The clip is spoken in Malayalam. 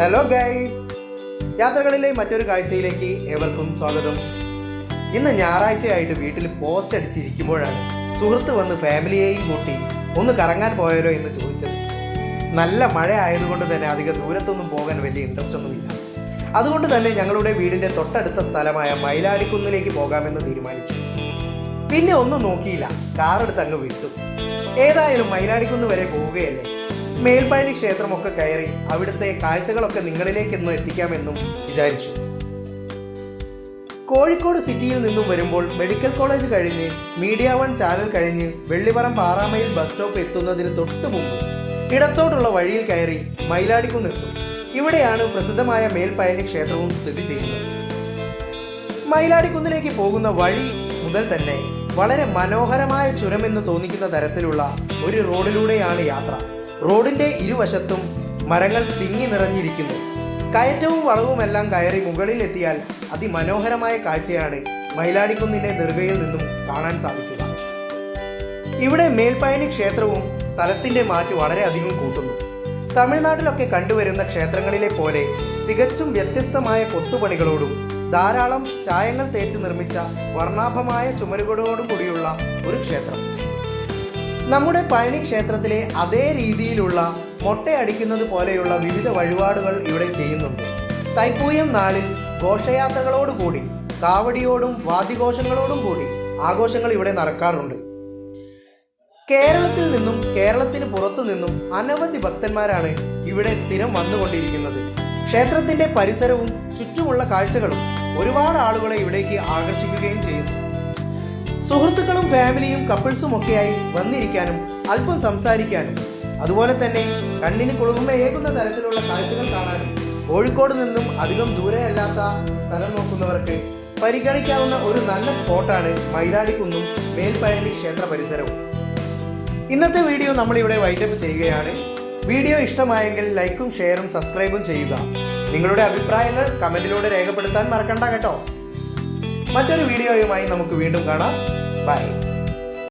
ഹലോ ഗൈസ്, യാത്രകളിലെ മറ്റൊരു കാഴ്ചയിലേക്ക് ഏവർക്കും സ്വാഗതം. ഇന്ന് ഞായറാഴ്ചയായിട്ട് വീട്ടിൽ പോസ്റ്റ് അടിച്ചിരിക്കുമ്പോഴാണ് സുഹൃത്ത് വന്ന് ഫാമിലിയെയും കൂട്ടി ഒന്ന് കറങ്ങാൻ പോയാലോ എന്ന് ചോദിച്ചത്. നല്ല മഴ ആയതുകൊണ്ട് തന്നെ അധികം ദൂരത്തൊന്നും പോകാൻ വലിയ ഇൻട്രസ്റ്റ് ഒന്നുമില്ല. അതുകൊണ്ട് തന്നെ ഞങ്ങളുടെ വീടിൻ്റെ തൊട്ടടുത്ത സ്ഥലമായ മയിലാടിക്കുന്നിലേക്ക് പോകാമെന്ന് തീരുമാനിച്ചു. പിന്നെ ഒന്നും നോക്കിയില്ല, കാറെടുത്ത് അങ്ങ് വിട്ടു. ഏതായാലും മയിലാടിക്കുന്ന് വരെ പോവുകയല്ലേ, മേൽപ്പഴനി ക്ഷേത്രമൊക്കെ കയറി അവിടുത്തെ കാഴ്ചകളൊക്കെ നിങ്ങളിലേക്കൊന്ന് എത്തിക്കാമെന്നും വിചാരിച്ചു. കോഴിക്കോട് സിറ്റിയിൽ നിന്നും വരുമ്പോൾ മെഡിക്കൽ കോളേജ് കഴിഞ്ഞ് മീഡിയ 1 ചാനൽ കഴിഞ്ഞ് വെള്ളിപ്പറമ്പ് 6 മൈൽ ബസ് സ്റ്റോപ്പ് എത്തുന്നതിന് തൊട്ട് മുമ്പ് ഇടത്തോട്ടുള്ള വഴിയിൽ കയറി മയിലാടിക്കുന്നെത്തും. ഇവിടെയാണ് പ്രസിദ്ധമായ മേൽപ്പഴനി ക്ഷേത്രവും സ്ഥിതി ചെയ്യുന്നത്. മയിലാടിക്കുന്നിലേക്ക് പോകുന്ന വഴി മുതൽ തന്നെ വളരെ മനോഹരമായ ചുരമെന്ന് തോന്നിക്കുന്ന തരത്തിലുള്ള ഒരു റോഡിലൂടെയാണ് യാത്ര. റോഡിൻ്റെ ഇരുവശത്തും മരങ്ങൾ തിങ്ങി നിറഞ്ഞിരിക്കുന്നു. കയറ്റവും വളവുമെല്ലാം കയറി മുകളിലെത്തിയാൽ അതിമനോഹരമായ കാഴ്ചയാണ് മയിലാടിക്കുന്നിൻ്റെ നെറുകയിൽ നിന്നും കാണാൻ സാധിക്കുക. ഇവിടെ മേൽപ്പഴനി ക്ഷേത്രവും സ്ഥലത്തിൻ്റെ മാറ്റ് വളരെയധികം കൂട്ടുന്നു. തമിഴ്നാട്ടിലൊക്കെ കണ്ടുവരുന്ന ക്ഷേത്രങ്ങളിലെ പോലെ തികച്ചും വ്യത്യസ്തമായ കൊത്തുപണികളോടും ധാരാളം ചായങ്ങൾ തേച്ച് നിർമ്മിച്ച വർണ്ണാഭമായ ചുമരുകളോടും കൂടിയുള്ള ഒരു ക്ഷേത്രം. നമ്മുടെ പഴനി ക്ഷേത്രത്തിലെ അതേ രീതിയിലുള്ള മൊട്ടയടിക്കുന്നത് പോലെയുള്ള വിവിധ വഴിപാടുകൾ ഇവിടെ ചെയ്യുന്നുണ്ട്. തൈപ്പൂയം നാളിൽ ഘോഷയാത്രകളോടുകൂടി കാവടിയോടും വാദ്യഘോഷങ്ങളോടും കൂടി ആഘോഷങ്ങൾ ഇവിടെ നടക്കാറുണ്ട്. കേരളത്തിൽ നിന്നും കേരളത്തിന് പുറത്തു നിന്നും അനവധി ഭക്തന്മാരാണ് ഇവിടെ സ്ഥിരം വന്നുകൊണ്ടിരിക്കുന്നത്. ക്ഷേത്രത്തിൻ്റെ പരിസരവും ചുറ്റുമുള്ള കാഴ്ചകളും ഒരുപാട് ആളുകളെ ഇവിടേക്ക് ആകർഷിക്കുകയും ചെയ്യുന്നു. സുഹൃത്തുക്കളും ഫാമിലിയും കപ്പിൾസും ഒക്കെയായി വന്നിരിക്കാനും അല്പം സംസാരിക്കാനും അതുപോലെ തന്നെ കണ്ണിന് കുളിർമയേകുന്ന തരത്തിലുള്ള കാഴ്ചകൾ കാണാനും കോഴിക്കോട് നിന്നും അധികം ദൂരെയല്ലാത്ത സ്ഥലം നോക്കുന്നവർക്ക് പരിഗണിക്കാവുന്ന ഒരു നല്ല സ്പോട്ടാണ് മയിലാടിക്കുന്നും മേൽപ്പഴനി ക്ഷേത്ര പരിസരവും. ഇന്നത്തെ വീഡിയോ നമ്മളിവിടെ വൈൻഡപ്പ് ചെയ്യുകയാണ്. വീഡിയോ ഇഷ്ടമായെങ്കിൽ ലൈക്കും ഷെയറും സബ്സ്ക്രൈബും ചെയ്യുക. നിങ്ങളുടെ അഭിപ്രായങ്ങൾ കമൻറ്റിലൂടെ രേഖപ്പെടുത്താൻ മറക്കണ്ട കേട്ടോ. മറ്റൊരു വീഡിയോയുമായി നമുക്ക് വീണ്ടും കാണാം. ബൈ.